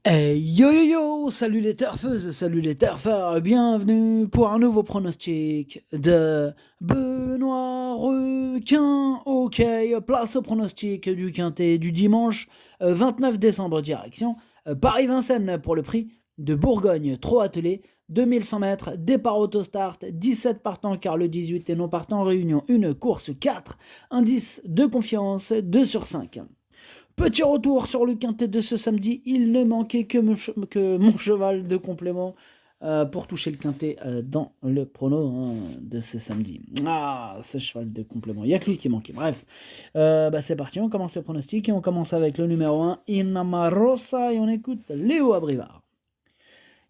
Hey yo yo yo, salut les turfeuses, salut les turfeurs, bienvenue pour un nouveau pronostic de Benoît Requin. Ok, place au pronostic du quintet du dimanche 29 décembre, direction Paris-Vincennes pour le prix de Bourgogne, trop attelé, 2100 mètres, départ autostart, 17 partants car le 18 est non partant, réunion une course 4, indice de confiance 2 sur 5. Petit retour sur le quintet de ce samedi, il ne manquait que mon cheval de complément pour toucher le quintet dans le prono de ce samedi. Ah, ce cheval de complément, il n'y a que lui qui manquait. Bref, c'est parti, on commence le pronostic et on commence avec le numéro 1, Inamarosa, et on écoute Léo Abrivard.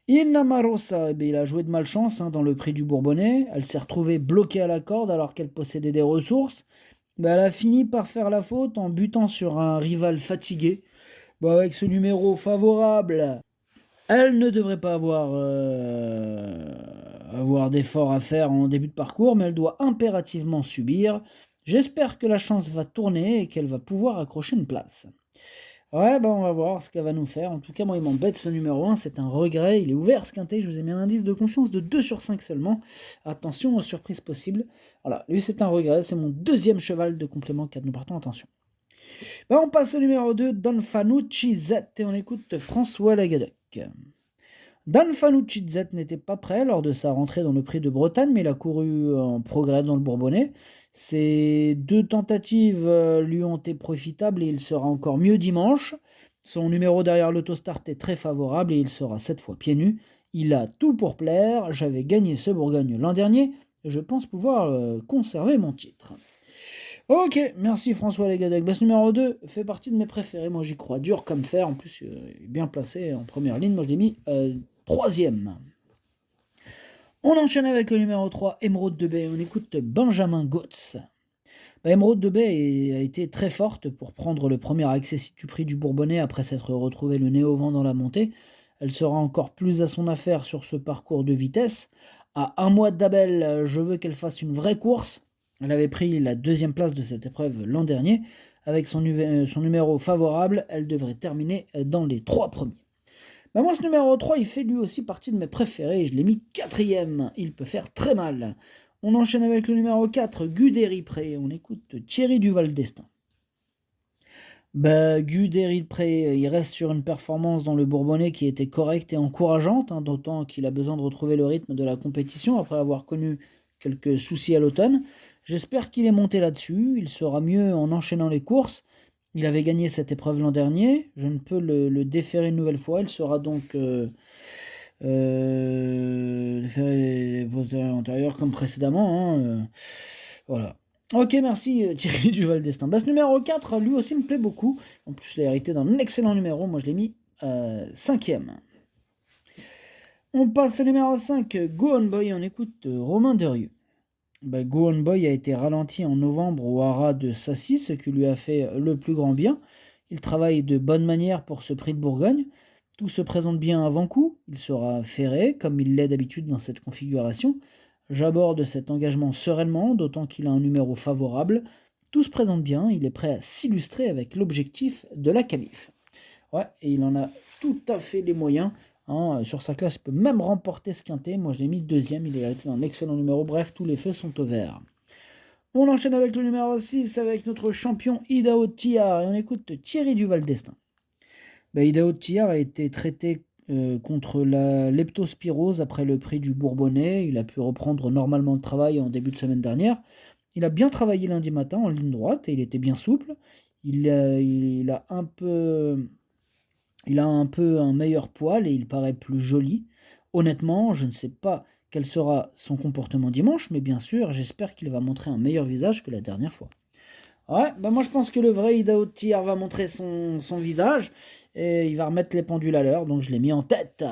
Inamarosa, il a joué de malchance dans le prix du Bourbonnais, elle s'est retrouvée bloquée à la corde alors qu'elle possédait des ressources. Elle a fini par faire la faute en butant sur un rival fatigué. Avec ce numéro favorable, elle ne devrait pas avoir d'efforts à faire en début de parcours, mais elle doit impérativement subir. J'espère que la chance va tourner et qu'elle va pouvoir accrocher une place. Ouais, on va voir ce qu'elle va nous faire. En tout cas, moi, il m'embête ce numéro 1, c'est un regret. Il est ouvert ce quintet, je vous ai mis un indice de confiance de 2 sur 5 seulement. Attention aux surprises possibles. Voilà, lui c'est un regret, c'est mon deuxième cheval de complément 4, nous partons, attention. On passe au numéro 2, Don Fanucci Z, et on écoute François Lagadoc. Don Fanucci Z n'était pas prêt lors de sa rentrée dans le prix de Bretagne, mais il a couru en progrès dans le Bourbonnais. Ses 2 tentatives lui ont été profitables et il sera encore mieux dimanche. Son numéro derrière l'autostart est très favorable et il sera cette fois pieds nus. Il a tout pour plaire. J'avais gagné ce Bourgogne l'an dernier et je pense pouvoir conserver mon titre. Ok, merci François Legadec. Ce numéro 2 fait partie de mes préférés. Moi j'y crois dur comme fer. En plus, il est bien placé en première ligne. Moi je l'ai mis 3e. On enchaîne avec le numéro 3, Émeraude de Bay. On écoute Benjamin Gotz. Émeraude de Bay a été très forte pour prendre le premier accès du prix du Bourbonnais après s'être retrouvée le nez au vent dans la montée. Elle sera encore plus à son affaire sur ce parcours de vitesse. À un mois d'Abel, je veux qu'elle fasse une vraie course. Elle avait pris la 2e place de cette épreuve l'an dernier. Avec son numéro favorable, elle devrait terminer dans les 3 premiers. Moi, ce numéro 3, il fait lui aussi partie de mes préférés. Je l'ai mis 4e. Il peut faire très mal. On enchaîne avec le numéro 4, Guderi-Pré. On écoute Thierry Duval d'Estaing. Guderi-Pré, il reste sur une performance dans le Bourbonnais qui était correcte et encourageante, d'autant qu'il a besoin de retrouver le rythme de la compétition après avoir connu quelques soucis à l'automne. J'espère qu'il est monté là-dessus. Il sera mieux en enchaînant les courses. Il avait gagné cette épreuve l'an dernier. Je ne peux le déférer une nouvelle fois. Il sera donc déféré des postérieurs antérieurs comme précédemment. Voilà. Ok, merci Thierry Duval d'Estaing. Ce numéro 4, lui aussi me plaît beaucoup. En plus, je l'ai hérité d'un excellent numéro. Moi, je l'ai mis 5e. On passe au numéro 5, Go On Boy. On écoute Romain Derieux. Go On Boy a été ralenti en novembre au haras de Sassy, ce qui lui a fait le plus grand bien. Il travaille de bonne manière pour ce prix de Bourgogne. Tout se présente bien avant coup. Il sera ferré, comme il l'est d'habitude dans cette configuration. J'aborde cet engagement sereinement, d'autant qu'il a un numéro favorable. Tout se présente bien, il est prêt à s'illustrer avec l'objectif de la qualif. Ouais, et il en a tout à fait les moyens. Sur sa classe, il peut même remporter ce quintet. Moi, je l'ai mis 2e. Il est hérité d'un excellent numéro. Bref, tous les feux sont au vert. On enchaîne avec le numéro 6, avec notre champion Idaho Tillard. Et on écoute Thierry Duval d'Estaing. Idaho Tillard a été traité contre la leptospirose après le prix du Bourbonnais. Il a pu reprendre normalement le travail en début de semaine dernière. Il a bien travaillé lundi matin en ligne droite et il était bien souple. Il a un peu un meilleur poil et il paraît plus joli. Honnêtement, je ne sais pas quel sera son comportement dimanche, mais bien sûr, j'espère qu'il va montrer un meilleur visage que la dernière fois. Ouais, moi je pense que le vrai Idaho Tillard va montrer son visage et il va remettre les pendules à l'heure, donc je l'ai mis en tête.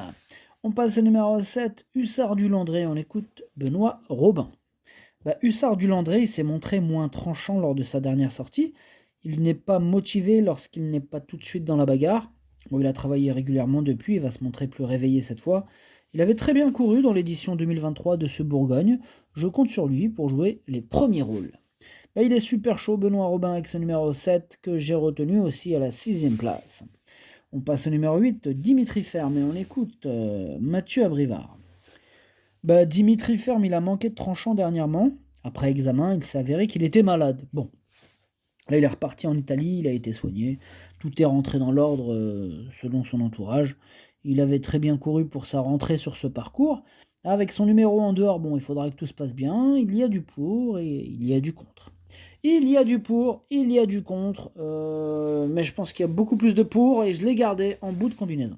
On passe au numéro 7, Hussard du Landré, on écoute Benoît Robin. Hussard du Landré, il s'est montré moins tranchant lors de sa dernière sortie. Il n'est pas motivé lorsqu'il n'est pas tout de suite dans la bagarre. Il a travaillé régulièrement depuis, il va se montrer plus réveillé cette fois. Il avait très bien couru dans l'édition 2023 de ce Bourgogne. Je compte sur lui pour jouer les premiers rôles. Il est super chaud, Benoît Robin, avec ce numéro 7 que j'ai retenu aussi à la 6e place. On passe au numéro 8, Dimitri Ferme, et on écoute Mathieu Abrivard. Dimitri Ferme, il a manqué de tranchant dernièrement. Après examen, il s'est avéré qu'il était malade. Bon, là, il est reparti en Italie, il a été soigné. Tout est rentré dans l'ordre selon son entourage. Il avait très bien couru pour sa rentrée sur ce parcours. Avec son numéro en dehors, bon, il faudra que tout se passe bien. Il y a du pour et il y a du contre. Il y a du pour, il y a du contre. Mais je pense qu'il y a beaucoup plus de pour et je l'ai gardé en bout de combinaison.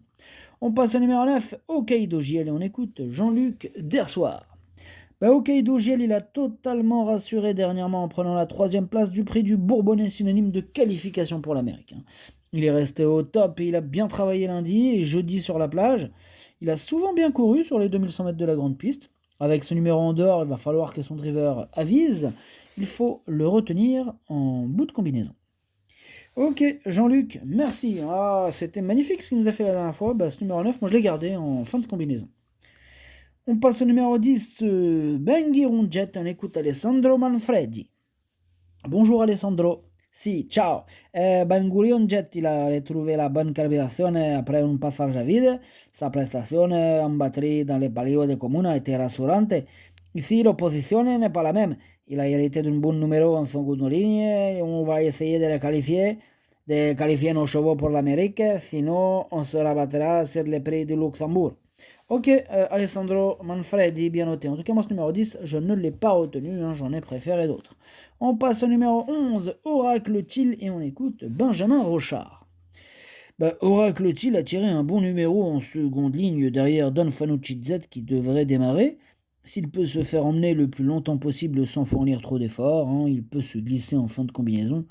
On passe au numéro 9, Hokkaido JL, et on écoute Jean-Luc Dersoir. Hokkaido JL, il a totalement rassuré dernièrement en prenant la 3e place du prix du Bourbonnais, synonyme de qualification pour l'Amérique. Il est resté au top et il a bien travaillé lundi et jeudi sur la plage. Il a souvent bien couru sur les 2100 mètres de la grande piste. Avec ce numéro en dehors, il va falloir que son driver avise. Il faut le retenir en bout de combinaison. Ok, Jean-Luc, merci. C'était magnifique ce qu'il nous a fait la dernière fois. Ce numéro 9, moi je l'ai gardé en fin de combinaison. On passe au numéro 10, Benguiron Jet, on écoute Alessandro Manfredi. Bonjour Alessandro. Si, ciao. Ben Gurion Jet, il a retrouvé la bonne carburación après un passage à vide. Sa prestation en batterie dans les paliers de commune a été rassurante. Ici, l'opposition n'est pas la même. Il a hérité d'un bon numéro en seconde ligne. On va essayer de qualifier nos chevaux pour l'Amérique. Sinon, on se rabattra sur les prix du Luxembourg. Ok, Alessandro Manfredi, bien noté. En tout cas, moi, ce numéro 10, je ne l'ai pas retenu, j'en ai préféré d'autres. On passe au numéro 11, Oracle Thiel, et on écoute Benjamin Rochard. Oracle Thiel a tiré un bon numéro en seconde ligne derrière Don Fanucci Z qui devrait démarrer. S'il peut se faire emmener le plus longtemps possible sans fournir trop d'efforts, il peut se glisser en fin de combinaison.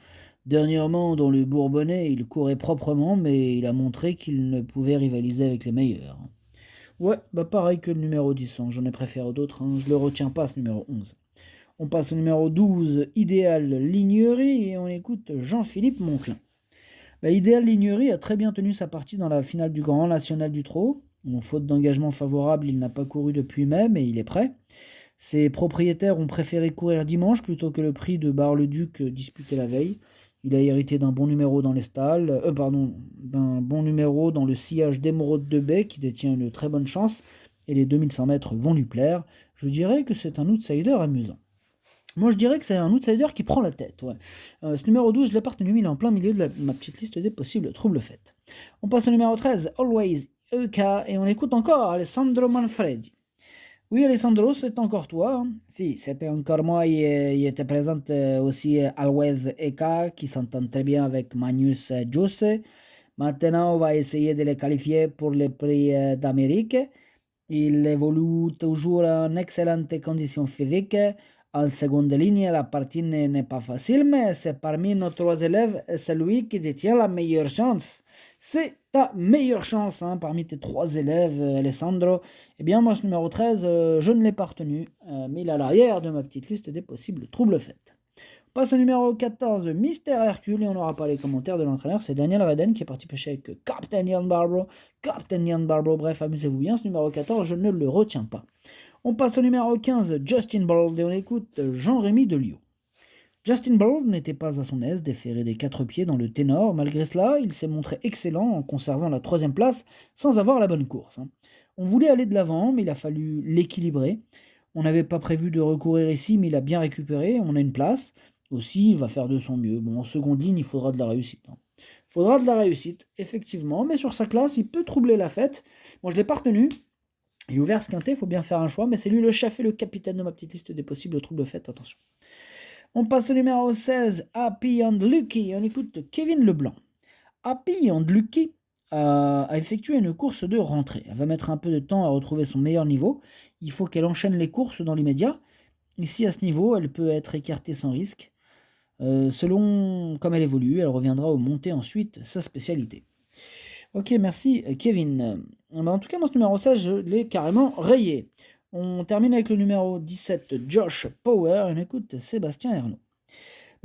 Dernièrement, dans le Bourbonnais, il courait proprement, mais il a montré qu'il ne pouvait rivaliser avec les meilleurs. Ouais, pareil que le numéro 10, j'en ai préféré d'autres, je le retiens pas ce numéro 11. On passe au numéro 12, Idéal Lignerie, et on écoute Jean-Philippe Monclin. Idéal Lignerie a très bien tenu sa partie dans la finale du Grand National du Trot. En faute d'engagement favorable, il n'a pas couru depuis mai, mais il est prêt. Ses propriétaires ont préféré courir dimanche plutôt que le prix de Bar-le-Duc disputé la veille. Il a hérité d'un bon numéro dans les stalles, d'un bon numéro dans le sillage d'Émeraude de Baie qui détient une très bonne chance, et les 2100 mètres vont lui plaire. Je dirais que c'est un outsider amusant. Moi, je dirais que c'est un outsider qui prend la tête. Ouais. Ce numéro 12, je l'ai pas retenu, il est en plein milieu de ma petite liste des possibles troubles faits. On passe au numéro 13, Always EK, et on écoute encore Alessandro Manfredi. Oui, Alessandro, c'est encore toi. Si, c'était encore moi. Il était présent aussi Always Eka, qui s'entend très bien avec Magnus Giusse. Maintenant, on va essayer de les qualifier pour les prix d'Amérique. Il évolue toujours en excellentes conditions physiques. En seconde ligne, la partie n'est pas facile, mais c'est parmi nos 3 élèves celui qui détient la meilleure chance. C'est ta meilleure chance parmi tes 3 élèves, Alessandro. Eh bien, moi, ce numéro 13, je ne l'ai pas retenu, mais il est à l'arrière de ma petite liste des possibles troubles faits. On passe au numéro 14, Mister Hercule, et on n'aura pas les commentaires de l'entraîneur. C'est Daniel Reden qui est parti pêcher avec Captain Ian Barbro. Bref, amusez-vous bien, ce numéro 14, je ne le retiens pas. On passe au numéro 15, Justin Bold, et on écoute Jean-Rémy Delio. Justin Bold n'était pas à son aise, déféré des 4 pieds dans le ténor. Malgré cela, il s'est montré excellent en conservant la 3e place sans avoir la bonne course. On voulait aller de l'avant, mais il a fallu l'équilibrer. On n'avait pas prévu de recourir ici, mais il a bien récupéré. On a une place. Aussi, il va faire de son mieux. Bon, en seconde ligne, il faudra de la réussite. Il faudra de la réussite, effectivement, mais sur sa classe, il peut troubler la fête. Bon, je ne l'ai pas retenu. Il est ouvert ce quintet, il faut bien faire un choix, mais c'est lui le chef et le capitaine de ma petite liste des possibles troubles faits, attention. On passe au numéro 16, Happy and Lucky, on écoute Kevin Leblanc. Happy and Lucky a effectué une course de rentrée. Elle va mettre un peu de temps à retrouver son meilleur niveau. Il faut qu'elle enchaîne les courses dans l'immédiat. Ici, à ce niveau, elle peut être écartée sans risque. Selon comme elle évolue, elle reviendra au monter ensuite sa spécialité. Ok, merci Kevin. En tout cas, moi, ce numéro 16, je l'ai carrément rayé. On termine avec le numéro 17, Josh Power, et on écoute Sébastien Ernaud.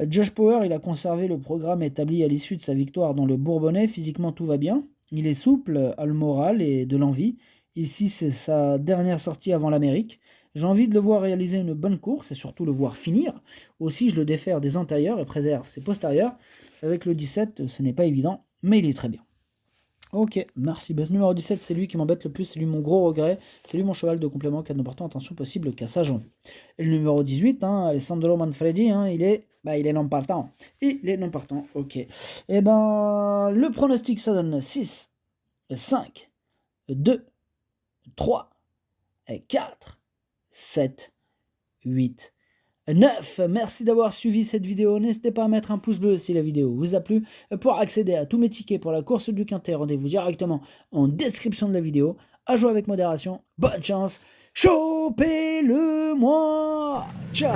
Josh Power, il a conservé le programme établi à l'issue de sa victoire dans le Bourbonnais. Physiquement, tout va bien. Il est souple, a le moral et de l'envie. Ici, c'est sa dernière sortie avant l'Amérique. J'ai envie de le voir réaliser une bonne course et surtout le voir finir. Aussi, je le défère des antérieurs et préserve ses postérieurs. Avec le 17, ce n'est pas évident, mais il est très bien. Ok, merci. Base numéro 17, c'est lui qui m'embête le plus, c'est lui mon gros regret. C'est lui mon cheval de complément, cas ne portant attention possible, cassage en vue. Et le numéro 18, hein, Alessandro Manfredi, hein, il est non partant. Il est non partant, ok. Et ben, le pronostic, ça donne 6, 5, 2, 3, 4, 7, 8, 9. Merci d'avoir suivi cette vidéo. N'hésitez pas à mettre un pouce bleu si la vidéo vous a plu. Pour accéder à tous mes tickets pour la course du Quintet, rendez-vous directement en description de la vidéo. À jouer avec modération. Bonne chance. Chopez-le moi. Ciao.